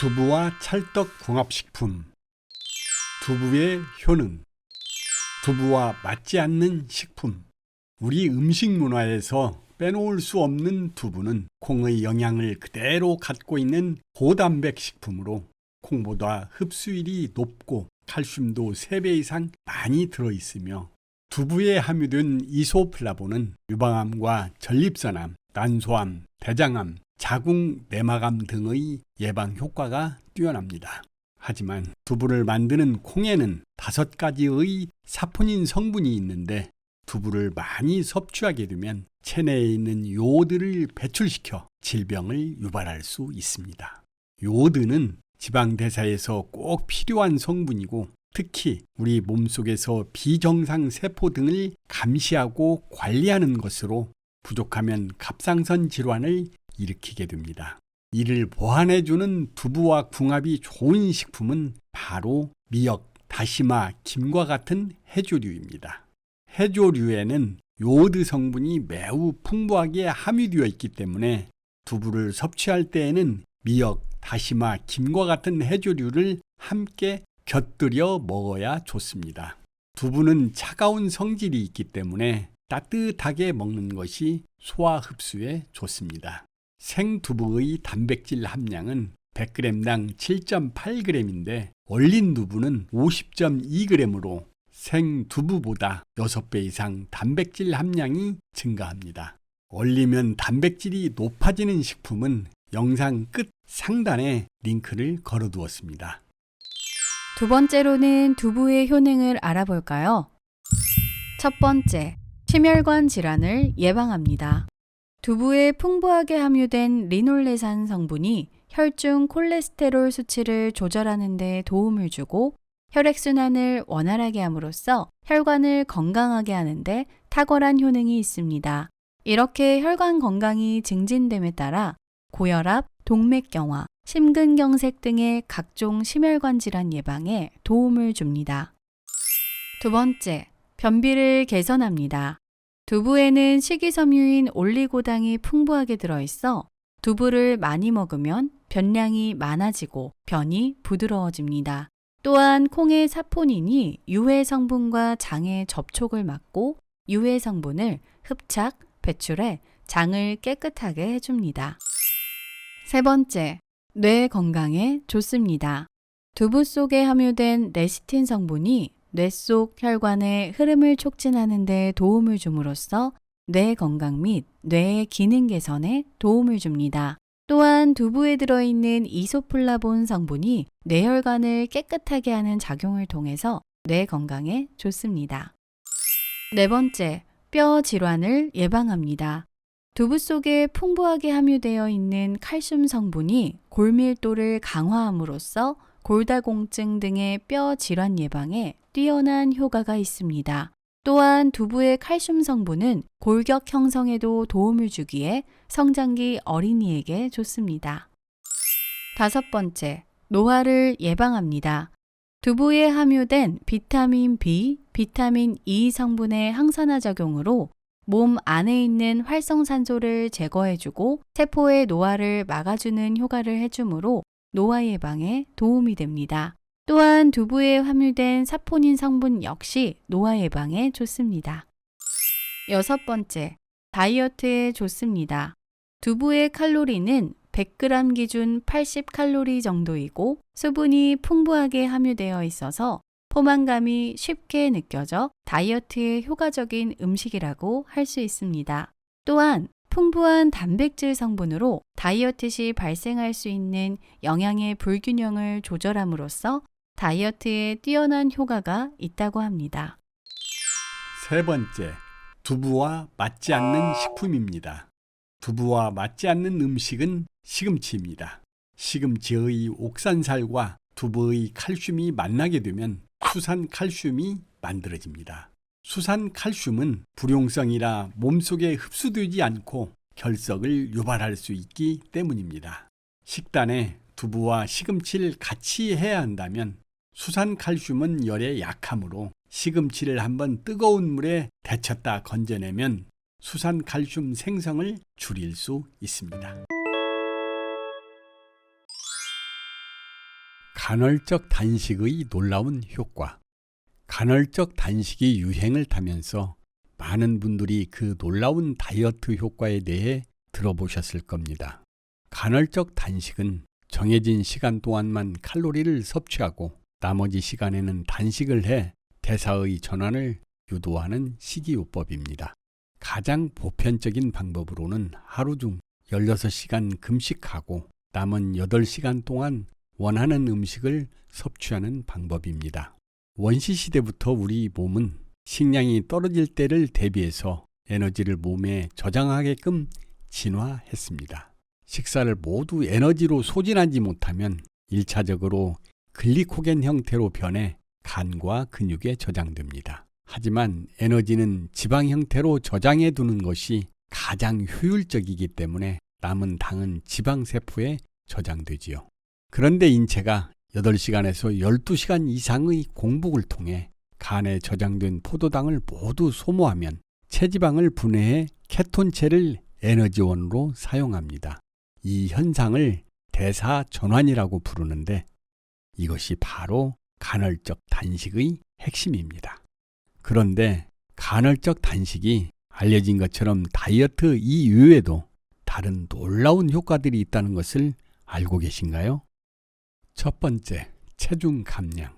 두부와 찰떡 궁합식품. 두부의 효능. 두부와 맞지 않는 식품. 우리 음식 문화에서 빼놓을 수 없는 두부는 콩의 영양을 그대로 갖고 있는 고단백 식품으로 콩보다 흡수율이 높고 칼슘도 3배 이상 많이 들어있으며 두부에 함유된 이소플라본은 유방암과 전립선암, 난소암, 대장암, 자궁 내막암 등의 예방 효과가 뛰어납니다. 하지만 두부를 만드는 콩에는 5가지의 사포닌 성분이 있는데 두부를 많이 섭취하게 되면 체내에 있는 요오드를 배출시켜 질병을 유발할 수 있습니다. 요오드는 지방 대사에서 꼭 필요한 성분이고 특히 우리 몸속에서 비정상 세포 등을 감시하고 관리하는 것으로 부족하면 갑상선 질환을 일으키게 됩니다. 이를 보완해주는 두부와 궁합이 좋은 식품은 바로 미역, 다시마, 김과 같은 해조류입니다. 해조류에는 요오드 성분이 매우 풍부하게 함유되어 있기 때문에 두부를 섭취할 때에는 미역, 다시마, 김과 같은 해조류를 함께 곁들여 먹어야 좋습니다. 두부는 차가운 성질이 있기 때문에 따뜻하게 먹는 것이 소화 흡수에 좋습니다. 생두부의 단백질 함량은 100g당 7.8g인데 얼린 두부는 50.2g으로 생두부보다 6배 이상 단백질 함량이 증가합니다. 얼리면 단백질이 높아지는 식품은 영상 끝 상단에 링크를 걸어두었습니다. 두 번째로는 두부의 효능을 알아볼까요? 첫 번째, 심혈관 질환을 예방합니다. 두부에 풍부하게 함유된 리놀레산 성분이 혈중 콜레스테롤 수치를 조절하는 데 도움을 주고 혈액순환을 원활하게 함으로써 혈관을 건강하게 하는데 탁월한 효능이 있습니다. 이렇게 혈관 건강이 증진됨에 따라 고혈압, 동맥경화, 심근경색 등의 각종 심혈관 질환 예방에 도움을 줍니다. 두 번째, 변비를 개선합니다. 두부에는 식이섬유인 올리고당이 풍부하게 들어있어 두부를 많이 먹으면 변량이 많아지고 변이 부드러워집니다. 또한 콩의 사포닌이 유해 성분과 장의 접촉을 막고 유해 성분을 흡착, 배출해 장을 깨끗하게 해줍니다. 세 번째, 뇌 건강에 좋습니다. 두부 속에 함유된 레시틴 성분이 뇌 속 혈관의 흐름을 촉진하는 데 도움을 줌으로써 뇌 건강 및 뇌의 기능 개선에 도움을 줍니다. 또한 두부에 들어있는 이소플라본 성분이 뇌혈관을 깨끗하게 하는 작용을 통해서 뇌 건강에 좋습니다. 네 번째, 뼈 질환을 예방합니다. 두부 속에 풍부하게 함유되어 있는 칼슘 성분이 골밀도를 강화함으로써 골다공증 등의 뼈 질환 예방에 뛰어난 효과가 있습니다. 또한 두부의 칼슘 성분은 골격 형성에도 도움을 주기에 성장기 어린이에게 좋습니다. 다섯 번째, 노화를 예방합니다. 두부에 함유된 비타민 B, 비타민 E 성분의 항산화 작용으로 몸 안에 있는 활성산소를 제거해주고 세포의 노화를 막아주는 효과를 해주므로 노화 예방에 도움이 됩니다. 또한 두부에 함유된 사포닌 성분 역시 노화 예방에 좋습니다. 여섯 번째, 다이어트에 좋습니다. 두부의 칼로리는 100g 기준 80칼로리 정도이고 수분이 풍부하게 함유되어 있어서 포만감이 쉽게 느껴져 다이어트에 효과적인 음식이라고 할 수 있습니다. 또한 풍부한 단백질 성분으로 다이어트 시 발생할 수 있는 영양의 불균형을 조절함으로써 다이어트에 뛰어난 효과가 있다고 합니다. 세 번째, 두부와 맞지 않는 식품입니다. 두부와 맞지 않는 음식은 시금치입니다. 시금치의 옥산살과 두부의 칼슘이 만나게 되면 수산칼슘이 만들어집니다. 수산칼슘은 불용성이라 몸속에 흡수되지 않고 결석을 유발할 수 있기 때문입니다. 식단에 두부와 시금치를 같이 해야 한다면 수산칼슘은 열에 약하므로 시금치를 한번 뜨거운 물에 데쳤다 건져내면 수산칼슘 생성을 줄일 수 있습니다. 간헐적 단식의 놀라운 효과. 간헐적 단식이 유행을 타면서 많은 분들이 그 놀라운 다이어트 효과에 대해 들어보셨을 겁니다. 간헐적 단식은 정해진 시간 동안만 칼로리를 섭취하고 나머지 시간에는 단식을 해 대사의 전환을 유도하는 식이요법입니다. 가장 보편적인 방법으로는 하루 중 16시간 금식하고 남은 8시간 동안 원하는 음식을 섭취하는 방법입니다. 원시시대부터 우리 몸은 식량이 떨어질 때를 대비해서 에너지를 몸에 저장하게끔 진화했습니다. 식사를 모두 에너지로 소진하지 못하면 1차적으로 글리코겐 형태로 변해 간과 근육에 저장됩니다. 하지만 에너지는 지방 형태로 저장해 두는 것이 가장 효율적이기 때문에 남은 당은 지방세포에 저장되지요. 그런데 인체가 8시간에서 12시간 이상의 공복을 통해 간에 저장된 포도당을 모두 소모하면 체지방을 분해해 케톤체를 에너지원으로 사용합니다. 이 현상을 대사전환이라고 부르는데 이것이 바로 간헐적 단식의 핵심입니다. 그런데 간헐적 단식이 알려진 것처럼 다이어트 이외에도 다른 놀라운 효과들이 있다는 것을 알고 계신가요? 첫 번째, 체중 감량.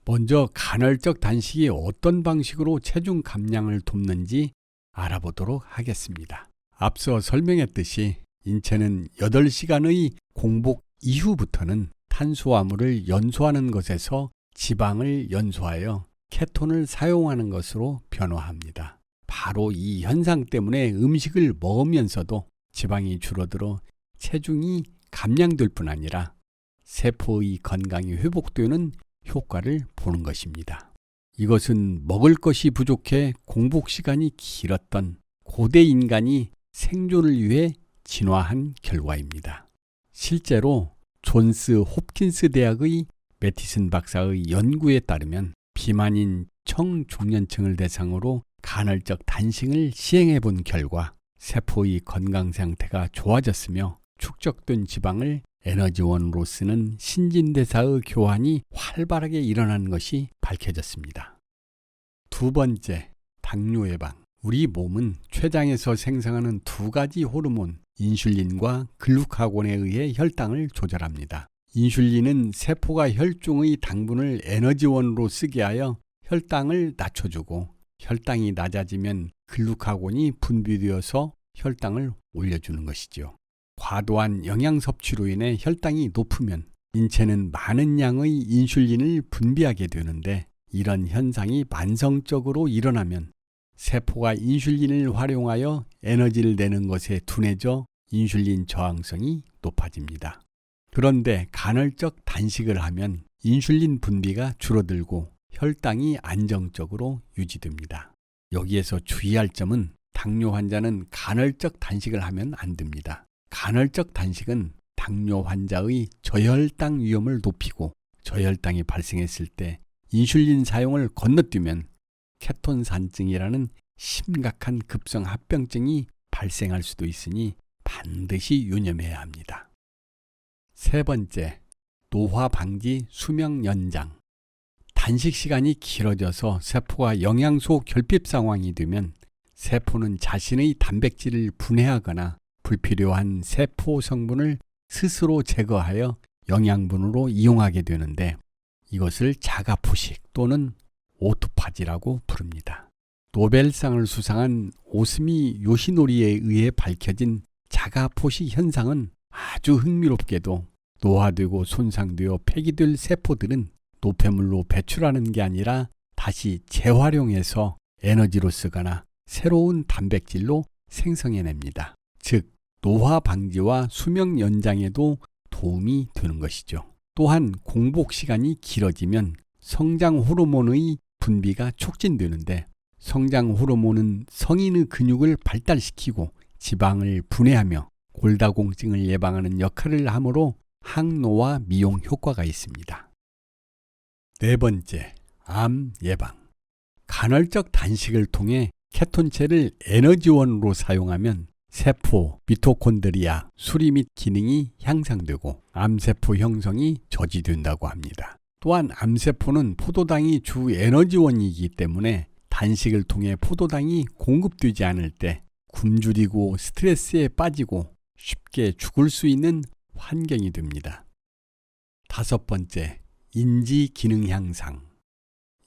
먼저 간헐적 단식이 어떤 방식으로 체중 감량을 돕는지 알아보도록 하겠습니다. 앞서 설명했듯이 인체는 8시간의 공복 이후부터는 탄수화물을 연소하는 것에서 지방을 연소하여 케톤을 사용하는 것으로 변화합니다. 바로 이 현상 때문에 음식을 먹으면서도 지방이 줄어들어 체중이 감량될 뿐 아니라 세포의 건강이 회복되는 효과를 보는 것입니다. 이것은 먹을 것이 부족해 공복 시간이 길었던 고대 인간이 생존을 위해 진화한 결과입니다. 실제로 존스 홉킨스 대학의 매티슨 박사의 연구에 따르면 비만인 청중년층을 대상으로 간헐적 단식을 시행해 본 결과 세포의 건강 상태가 좋아졌으며 축적된 지방을 에너지원으로 쓰는 신진대사의 교환이 활발하게 일어나는 것이 밝혀졌습니다. 두 번째, 당뇨 예방. 우리 몸은 췌장에서 생성하는 두 가지 호르몬, 인슐린과 글루카곤에 의해 혈당을 조절합니다. 인슐린은 세포가 혈중의 당분을 에너지원으로 쓰게 하여 혈당을 낮춰주고 혈당이 낮아지면 글루카곤이 분비되어서 혈당을 올려주는 것이죠. 과도한 영양 섭취로 인해 혈당이 높으면 인체는 많은 양의 인슐린을 분비하게 되는데 이런 현상이 만성적으로 일어나면 세포가 인슐린을 활용하여 에너지를 내는 것에 둔해져 인슐린 저항성이 높아집니다. 그런데 간헐적 단식을 하면 인슐린 분비가 줄어들고 혈당이 안정적으로 유지됩니다. 여기에서 주의할 점은 당뇨 환자는 간헐적 단식을 하면 안 됩니다. 간헐적 단식은 당뇨 환자의 저혈당 위험을 높이고 저혈당이 발생했을 때 인슐린 사용을 건너뛰면 케톤산증이라는 심각한 급성 합병증이 발생할 수도 있으니 반드시 유념해야 합니다. 세 번째, 노화 방지 수명 연장. 단식 시간이 길어져서 세포가 영양소 결핍 상황이 되면 세포는 자신의 단백질을 분해하거나 불필요한 세포 성분을 스스로 제거하여 영양분으로 이용하게 되는데 이것을 자가포식 또는 오토파지라고 부릅니다. 노벨상을 수상한 오스미 요시노리에 의해 밝혀진 자가포식 현상은 아주 흥미롭게도 노화되고 손상되어 폐기될 세포들은 노폐물로 배출하는 게 아니라 다시 재활용해서 에너지로 쓰거나 새로운 단백질로 생성해냅니다. 즉, 노화 방지와 수명 연장에도 도움이 되는 것이죠. 또한 공복 시간이 길어지면 성장 호르몬의 분비가 촉진되는데 성장 호르몬은 성인의 근육을 발달시키고 지방을 분해하며 골다공증을 예방하는 역할을 하므로 항노화 미용 효과가 있습니다. 네 번째, 암 예방. 간헐적 단식을 통해 케톤체를 에너지원으로 사용하면 세포, 미토콘드리아, 수리 및 기능이 향상되고 암세포 형성이 저지된다고 합니다. 또한 암세포는 포도당이 주 에너지원이기 때문에 단식을 통해 포도당이 공급되지 않을 때 굶주리고 스트레스에 빠지고 쉽게 죽을 수 있는 환경이 됩니다. 5번째, 인지 기능 향상.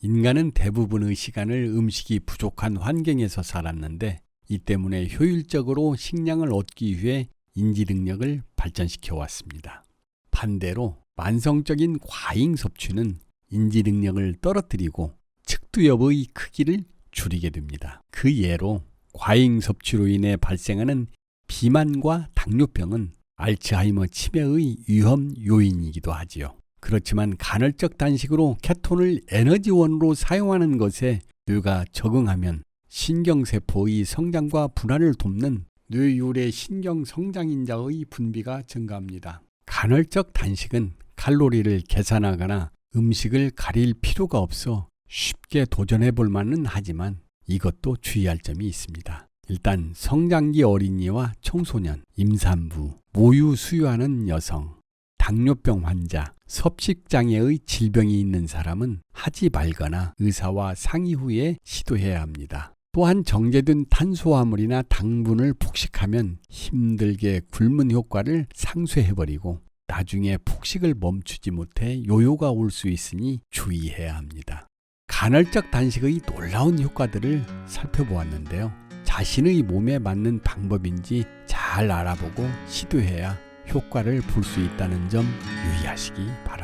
인간은 대부분의 시간을 음식이 부족한 환경에서 살았는데 이 때문에 효율적으로 식량을 얻기 위해 인지 능력을 발전시켜 왔습니다. 반대로 만성적인 과잉 섭취는 인지 능력을 떨어뜨리고 측두엽의 크기를 줄이게 됩니다. 그 예로 과잉 섭취로 인해 발생하는 비만과 당뇨병은 알츠하이머 치매의 위험 요인이기도 하지요. 그렇지만 간헐적 단식으로 케톤을 에너지원으로 사용하는 것에 뇌가 적응하면 신경세포의 성장과 분할을 돕는 뇌유래 신경성장인자의 분비가 증가합니다. 간헐적 단식은 칼로리를 계산하거나 음식을 가릴 필요가 없어 쉽게 도전해 볼 만은 하지만 이것도 주의할 점이 있습니다. 일단 성장기 어린이와 청소년, 임산부, 모유 수유하는 여성, 당뇨병 환자, 섭식장애의 질병이 있는 사람은 하지 말거나 의사와 상의 후에 시도해야 합니다. 또한 정제된 탄수화물이나 당분을 폭식하면 힘들게 굶은 효과를 상쇄해버리고 나중에 폭식을 멈추지 못해 요요가 올 수 있으니 주의해야 합니다. 간헐적 단식의 놀라운 효과들을 살펴보았는데요. 자신의 몸에 맞는 방법인지 잘 알아보고 시도해야 효과를 볼 수 있다는 점 유의하시기 바랍니다.